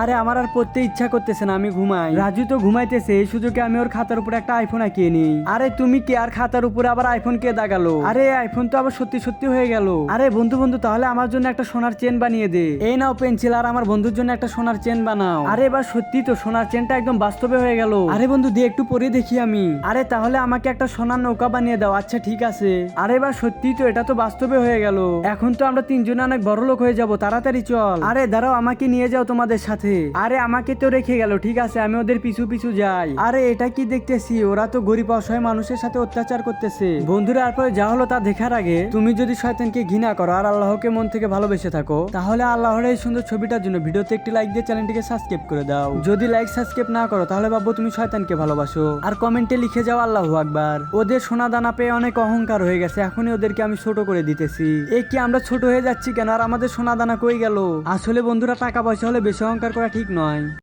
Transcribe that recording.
আরে আমার আর পড়তে ইচ্ছা করতেছে না, আমি ঘুমাই। রাজু তো ঘুমাইতেছে, এই সুযোগে আমি ওর খাতার উপরে একটা আইফোন আঁকিয়ে নিই। আরে তুমি কি আর খাতার উপরে আবার আইফোন কে দাগালো? আরে আইফোন তো আবার সত্যি সত্যি হয়ে গেল। আরে বন্ধু বন্ধু তাহলে আমার জন্য একটা সোনার চেন বানিয়ে দে। এই নাও পেন্সিল, আর আমার বন্ধুর জন্য একটা সোনার চেন বানাও। আরে এবার সত্যি তো সোনার চেনটা একদম বাস্তবে হয়ে গেল। আরে বন্ধু দিয়ে একটু পরে দেখি আমি। আরে তাহলে আমাকে একটা সোনার নৌকা বানিয়ে দাও। আচ্ছা ঠিক আছে। আরে এবার সত্যি তো, এটা তো বাস্তবে হয়ে গেল। এখন তো আমরা তিনজনে অনেক বড় লোক হয়ে যাব, তাড়াতাড়ি চল। আরে দাঁড়াও, আমাকে নিয়ে যাও তোমাদের সাথে। আরে আমাকে তো রেখে গেল, ঠিক আছে আমি ওদের পিছু পিছু যাই। আরে এটা কি দেখতেছি, ওরা তো গরিব অসহায় মানুষের সাথে অত্যাচার করতেছে। বন্ধুরা তারপরে যা হলো তা দেখার আগে তুমি যদি শয়তানকে ঘৃণা করো আর আল্লাহকে মন থেকে ভালোবেসে থাকো, তাহলে আল্লাহর এই সুন্দর ছবিটার জন্য ভিডিওতে একটি লাইক দিয়ে চ্যানেলটিকে সাবস্ক্রাইব করে দাও। যদি লাইক সাবস্ক্রাইব না করো তাহলে ভাববো তুমি শয়তানকে ভালোবাসো। আর কমেন্টে লিখে যাও আল্লাহু আকবার। ওদের সোনা দানা পেয়ে অনেক অহংকার হয়ে গেছে, এখনই ওদেরকে আমি ছোট করে দিতেছি। এ কি আমরা ছোট হয়ে যাচ্ছি কেন? আর আমাদের সোনা দানা কই গেল? আসলে বন্ধুরা টাকা পয়সা হলে বেশি অহংকার করা ঠিক নয়।